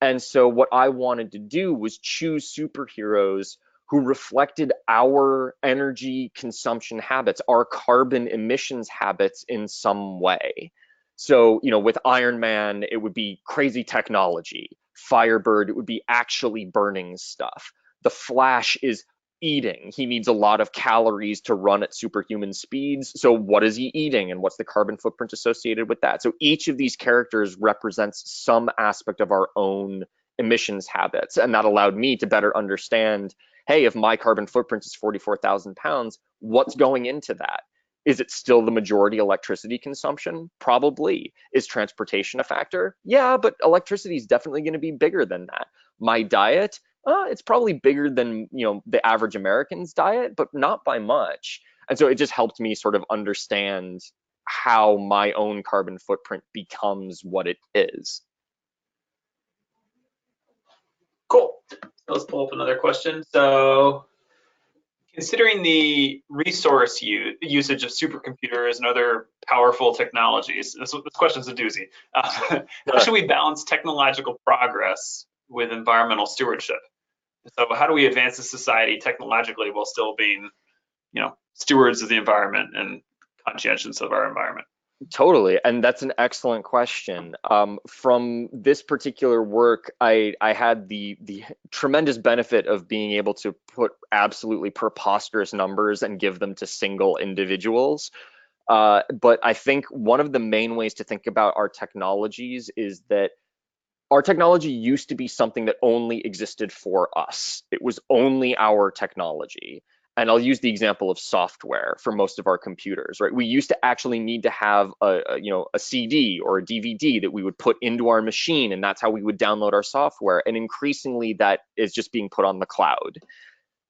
And so what I wanted to do was choose superheroes who reflected our energy consumption habits, our carbon emissions habits in some way. So, with Iron Man, it would be crazy technology. Firebird, it would be actually burning stuff. The Flash is eating. He needs a lot of calories to run at superhuman speeds. So what is he eating and what's the carbon footprint associated with that? So each of these characters represents some aspect of our own emissions habits. And that allowed me to better understand, hey, if my carbon footprint is 44,000 pounds, what's going into that? Is it still the majority electricity consumption? Probably. Is transportation a factor? Yeah, but electricity is definitely going to be bigger than that. My diet, it's probably bigger than the average American's diet, but not by much. And so it just helped me sort of understand how my own carbon footprint becomes what it is. Cool. So let's pull up another question. So considering the resource usage of supercomputers and other powerful technologies, this question's a doozy. How should we balance technological progress with environmental stewardship? So how do we advance the society technologically while still being, stewards of the environment and conscientious of our environment? Totally, and that's an excellent question. From this particular work, I had the tremendous benefit of being able to put absolutely preposterous numbers and give them to single individuals. But I think one of the main ways to think about our technologies is that our technology used to be something that only existed for us. It was only our technology. And I'll use the example of software for most of our computers, right? We used to actually need to have a CD or a DVD that we would put into our machine, and that's how we would download our software. And increasingly, that is just being put on the cloud.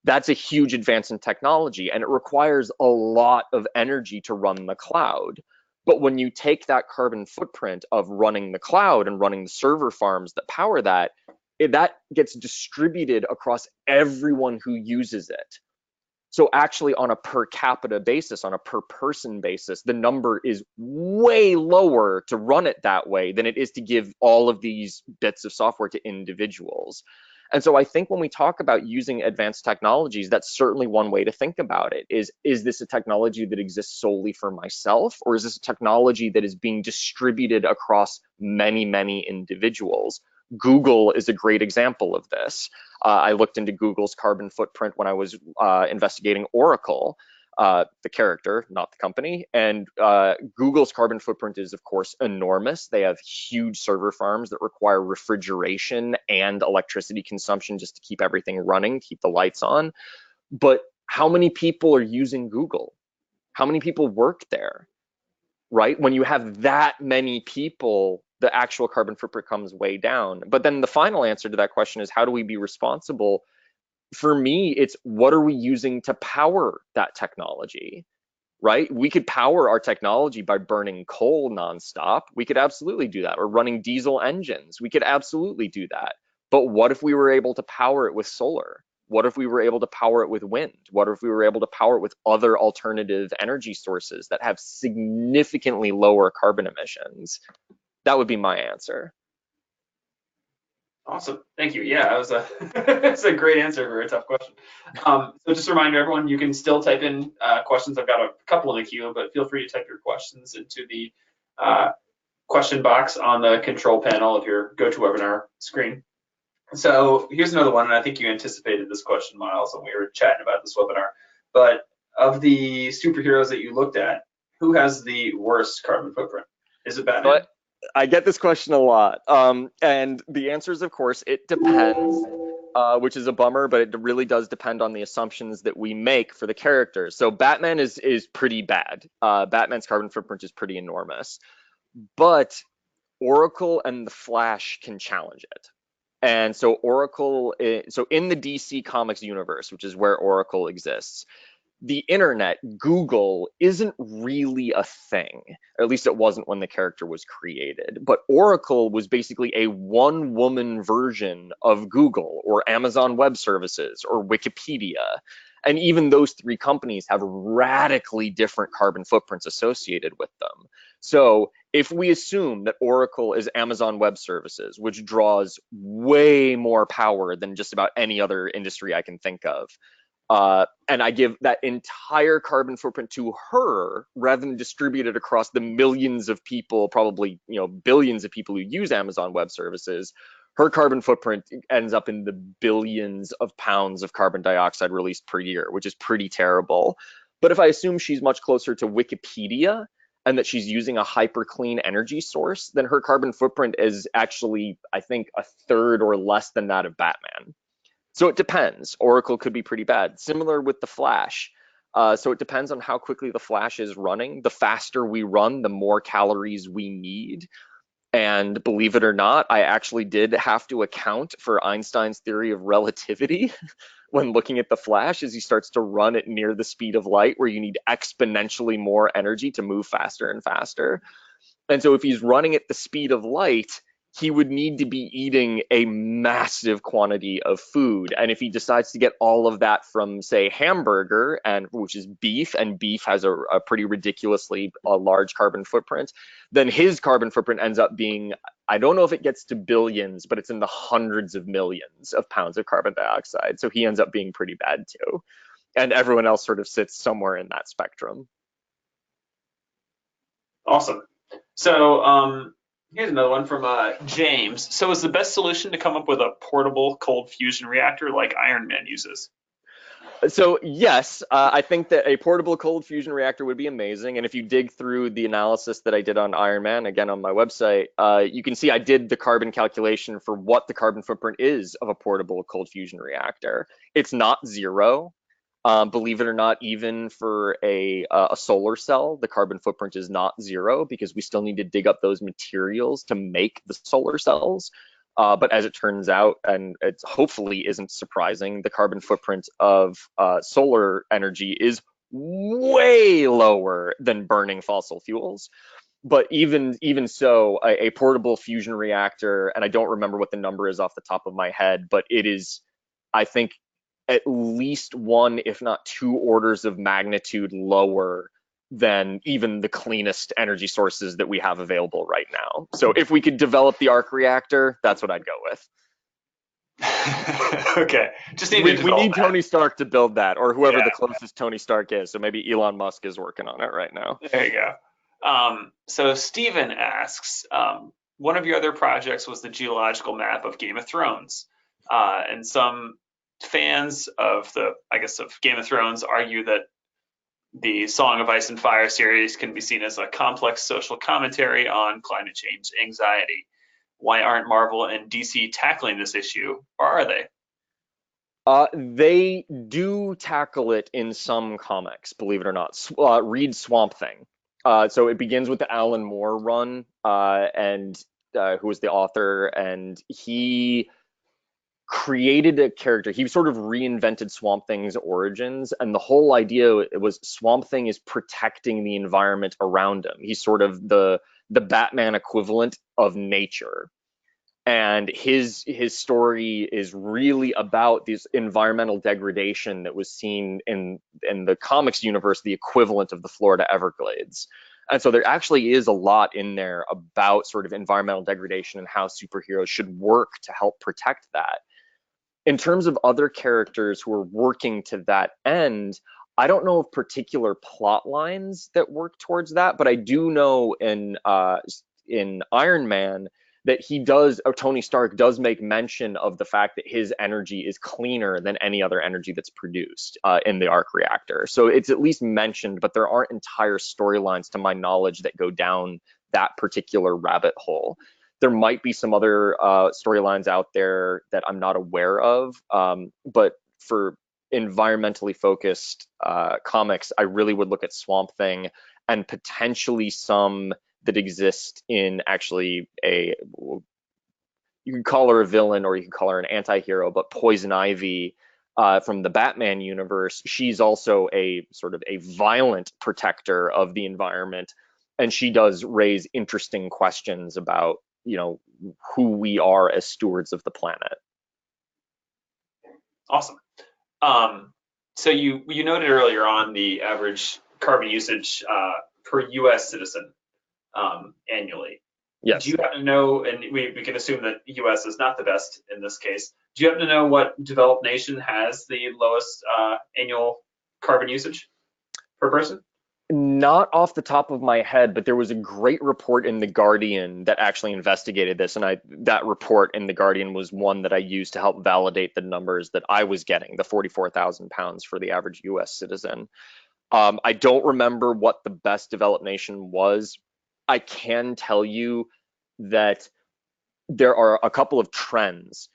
That's a huge advance in technology, and it requires a lot of energy to run the cloud. But when you take that carbon footprint of running the cloud and running the server farms that power that, that gets distributed across everyone who uses it. So actually on a per capita basis, on a per person basis, the number is way lower to run it that way than it is to give all of these bits of software to individuals. And so I think when we talk about using advanced technologies, that's certainly one way to think about it. Is this a technology that exists solely for myself, or is this a technology that is being distributed across many, many individuals? Google is a great example of this. I looked into Google's carbon footprint when I was investigating Oracle, the character, not the company. And Google's carbon footprint is, of course, enormous. They have huge server farms that require refrigeration and electricity consumption just to keep everything running, keep the lights on. But how many people are using Google? How many people work there? Right? When you have that many people, the actual carbon footprint comes way down. But then the final answer to that question is, how do we be responsible? For me, it's what are we using to power that technology, right? We could power our technology by burning coal nonstop. We could absolutely do that. Or running diesel engines. We could absolutely do that. But what if we were able to power it with solar? What if we were able to power it with wind? What if we were able to power it with other alternative energy sources that have significantly lower carbon emissions? That would be my answer. Awesome. Thank you. Yeah, that was a that's a great answer for a tough question. So just a reminder, everyone, you can still type in questions. I've got a couple in the queue, but feel free to type your questions into the uh, question box on the control panel of your GoToWebinar screen. So here's another one, and I think you anticipated this question, Miles, when we were chatting about this webinar. But of the superheroes that you looked at, who has the worst carbon footprint? Is it Batman? But I get this question a lot. And the answer is, of course, it depends, which is a bummer, but it really does depend on the assumptions that we make for the characters. So Batman is pretty bad. Batman's carbon footprint is pretty enormous. But Oracle and the Flash can challenge it. And so so in the DC Comics universe, which is where Oracle exists, the internet, Google, isn't really a thing. Or at least it wasn't when the character was created. But Oracle was basically a one-woman version of Google or Amazon Web Services or Wikipedia. And even those three companies have radically different carbon footprints associated with them. So if we assume that Oracle is Amazon Web Services, which draws way more power than just about any other industry I can think of, and I give that entire carbon footprint to her rather than distribute it across the millions of people, probably billions of people who use Amazon Web Services, her carbon footprint ends up in the billions of pounds of carbon dioxide released per year, which is pretty terrible. But if I assume she's much closer to Wikipedia and that she's using a hyper clean energy source, then her carbon footprint is actually, I think, a third or less than that of Batman. So it depends. Oracle could be pretty bad. Similar with the Flash. So it depends on how quickly the Flash is running. The faster we run, the more calories we need. And believe it or not, I actually did have to account for Einstein's theory of relativity when looking at the Flash as he starts to run at near the speed of light, where you need exponentially more energy to move faster and faster. And so if he's running at the speed of light, he would need to be eating a massive quantity of food. And if he decides to get all of that from, say, hamburger, and which is beef, and beef has a pretty ridiculously large carbon footprint, then his carbon footprint ends up being, I don't know if it gets to billions, but it's in the hundreds of millions of pounds of carbon dioxide. So he ends up being pretty bad too. And everyone else sort of sits somewhere in that spectrum. Awesome. So here's another one from James. So is the best solution to come up with a portable cold fusion reactor like Iron Man uses? So yes, I think that a portable cold fusion reactor would be amazing. And if you dig through the analysis that I did on Iron Man, again on my website, you can see I did the carbon calculation for what the carbon footprint is of a portable cold fusion reactor. It's not zero. Believe it or not, even for a solar cell, the carbon footprint is not zero because we still need to dig up those materials to make the solar cells. But as it turns out, and it hopefully isn't surprising, the carbon footprint of solar energy is way lower than burning fossil fuels. But even so, a portable fusion reactor, and I don't remember what the number is off the top of my head, but it is, I think, at least one, if not two orders of magnitude lower than even the cleanest energy sources that we have available right now. So if we could develop the arc reactor, that's what I'd go with. Okay, just need We to develop need that. Tony Stark to build that, or whoever Yeah, the closest Tony Stark is. So maybe Elon Musk is working on it right now. there you go. So Steven asks, one of your other projects was the geological map of Game of Thrones, and some fans of of Game of Thrones argue that the Song of Ice and Fire series can be seen as a complex social commentary on climate change anxiety. Why aren't Marvel and DC tackling this issue, or are they? They do tackle it in some comics, believe it or not. Read Swamp Thing. So it begins with the Alan Moore run, and who was the author, and he created a character. He sort of reinvented Swamp Thing's origins, and the whole idea was Swamp Thing is protecting the environment around him. He's sort of the Batman equivalent of nature. And his story is really about this environmental degradation that was seen in the comics universe, the equivalent of the Florida Everglades. And so there actually is a lot in there about sort of environmental degradation and how superheroes should work to help protect that. In terms of other characters who are working to that end, I don't know of particular plot lines that work towards that, but I do know in Iron Man that he does, or Tony Stark does make mention of the fact that his energy is cleaner than any other energy that's produced in the arc reactor. So it's at least mentioned, but there aren't entire storylines to my knowledge that go down that particular rabbit hole. There might be some other storylines out there that I'm not aware of, but for environmentally focused comics, I really would look at Swamp Thing and potentially some that exist in actually you can call her a villain or you can call her an anti-hero, but Poison Ivy from the Batman universe, she's also a sort of a violent protector of the environment, and she does raise interesting questions about, you know, who we are as stewards of the planet. Awesome. So you noted earlier on the average carbon usage per U.S. citizen annually. Yes. Do you happen to know, and we can assume that the U.S. is not the best in this case, do you happen to know what developed nation has the lowest annual carbon usage per person? Not off the top of my head, but there was a great report in The Guardian that actually investigated this, and that report in The Guardian was one that I used to help validate the numbers that I was getting, the 44,000 pounds for the average US citizen. I don't remember what the best developed nation was. I can tell you that there are a couple of trends.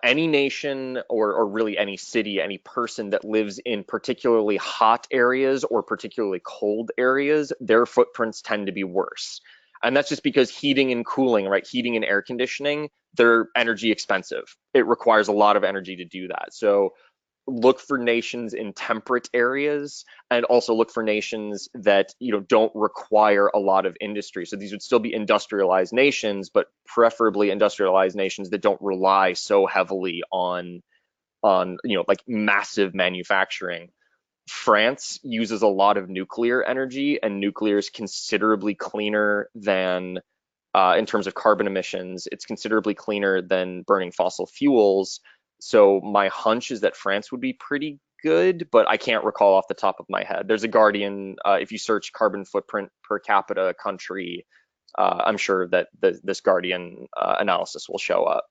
Any nation or really any city, any person that lives in particularly hot areas or particularly cold areas, their footprints tend to be worse. And that's just because heating and cooling, right? Heating and air conditioning, they're energy expensive. It requires a lot of energy to do that. So look for nations in temperate areas, and also look for nations that, you know, don't require a lot of industry. So these would still be industrialized nations, but preferably industrialized nations that don't rely so heavily on, you know, like massive manufacturing. France uses a lot of nuclear energy, and nuclear is considerably cleaner than in terms of carbon emissions, it's considerably cleaner than burning fossil fuels. So my hunch is that France would be pretty good, but I can't recall off the top of my head. There's a Guardian, if you search carbon footprint per capita country, I'm sure that this Guardian analysis will show up.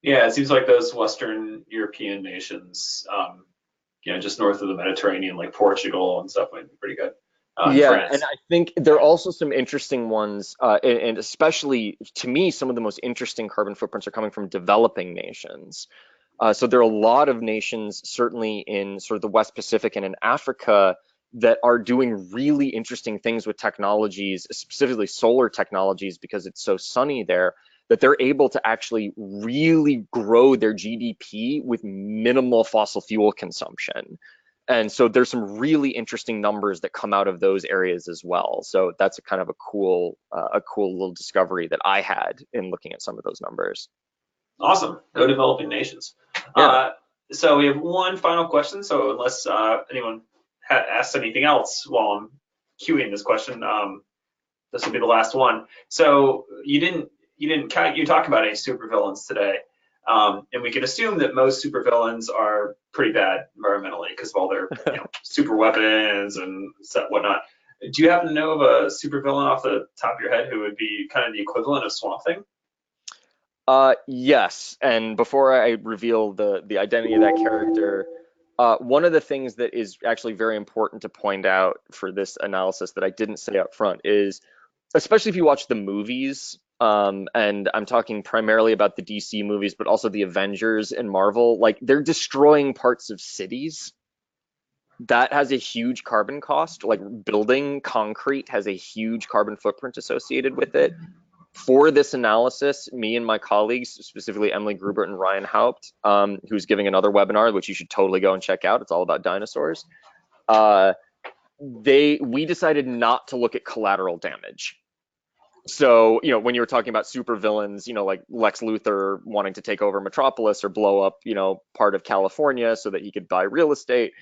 Yeah, it seems like those Western European nations, just north of the Mediterranean, like Portugal and stuff, might be pretty good. And Yeah, and France. I think there are also some interesting ones, and especially to me, some of the most interesting carbon footprints are coming from developing nations. So there are a lot of nations, certainly in sort of the West Pacific and in Africa, that are doing really interesting things with technologies, specifically solar technologies, because it's so sunny there, that they're able to actually really grow their GDP with minimal fossil fuel consumption. And so there's some really interesting numbers that come out of those areas as well. So that's a kind of a cool little discovery that I had in looking at some of those numbers. Awesome. Go developing nations. Yeah. So we have one final question. So unless anyone asks anything else while I'm queuing this question, this will be the last one. So you talk about any supervillains today, and we can assume that most supervillains are pretty bad environmentally because of all their super weapons and stuff, whatnot. Do you happen to know of a supervillain off the top of your head who would be kind of the equivalent of Swamp Thing? Yes, and before I reveal the identity of that character, one of the things that is actually very important to point out for this analysis that I didn't say up front is, especially if you watch the movies, and I'm talking primarily about the DC movies, but also the Avengers and Marvel, like they're destroying parts of cities. That has a huge carbon cost. Like building concrete has a huge carbon footprint associated with it. For this analysis, me and my colleagues, specifically Emily Grubert and Ryan Haupt, who's giving another webinar, which you should totally go and check out. It's all about dinosaurs. We decided not to look at collateral damage. So, when you were talking about supervillains, like Lex Luthor wanting to take over Metropolis or blow up, part of California so that he could buy real estate,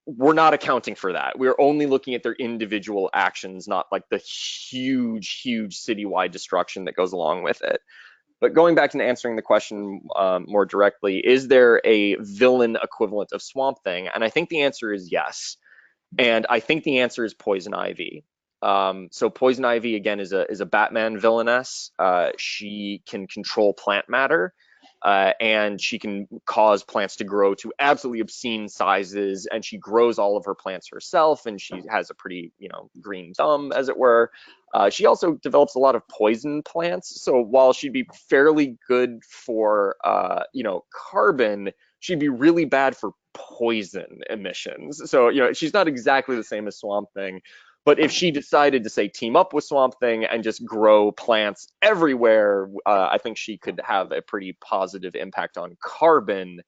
we're not accounting for that. We're only looking at their individual actions, not like the huge citywide destruction that goes along with it. But going back and answering the question more directly, is there a villain equivalent of Swamp Thing? And I think the answer is yes. And I think the answer is Poison Ivy. So Poison Ivy, again, is a Batman villainess. She can control plant matter. And she can cause plants to grow to absolutely obscene sizes, and she grows all of her plants herself, and she has a pretty, green thumb, as it were. She also develops a lot of poison plants, so while she'd be fairly good for, carbon, she'd be really bad for poison emissions. So, she's not exactly the same as Swamp Thing. But if she decided to, say, team up with Swamp Thing and just grow plants everywhere, I think she could have a pretty positive impact on carbon,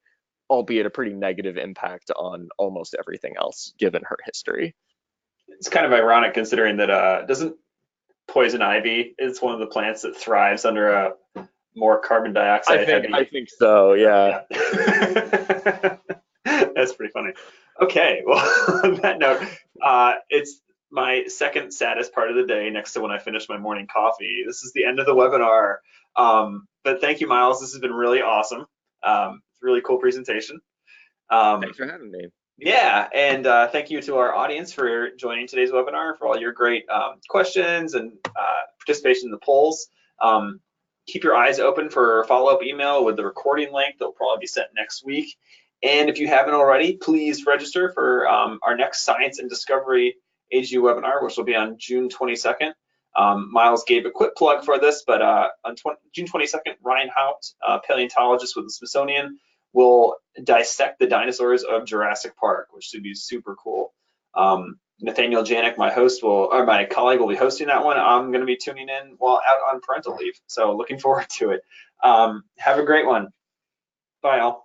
albeit a pretty negative impact on almost everything else, given her history. It's kind of ironic considering that doesn't poison ivy is one of the plants that thrives under a more carbon dioxide heavy. I think so, yeah. That's pretty funny. Okay, well, on that note, it's my second saddest part of the day next to when I finish my morning coffee. This is the end of the webinar. But thank you, Miles. This has been really awesome. It's a really cool presentation. Thanks for having me. Yeah, and thank you to our audience for joining today's webinar, for all your great questions and participation in the polls. Keep your eyes open for a follow-up email with the recording link that will probably be sent next week. And if you haven't already, please register for our next Science and Discovery AGU webinar, which will be on June 22nd. Miles gave a quick plug for this, but on June 22nd, Ryan Haupt, paleontologist with the Smithsonian, will dissect the dinosaurs of Jurassic Park, which should be super cool. Nathaniel Janik, my colleague, will be hosting that one. I'm going to be tuning in while out on parental leave, so looking forward to it. Have a great one. Bye, all.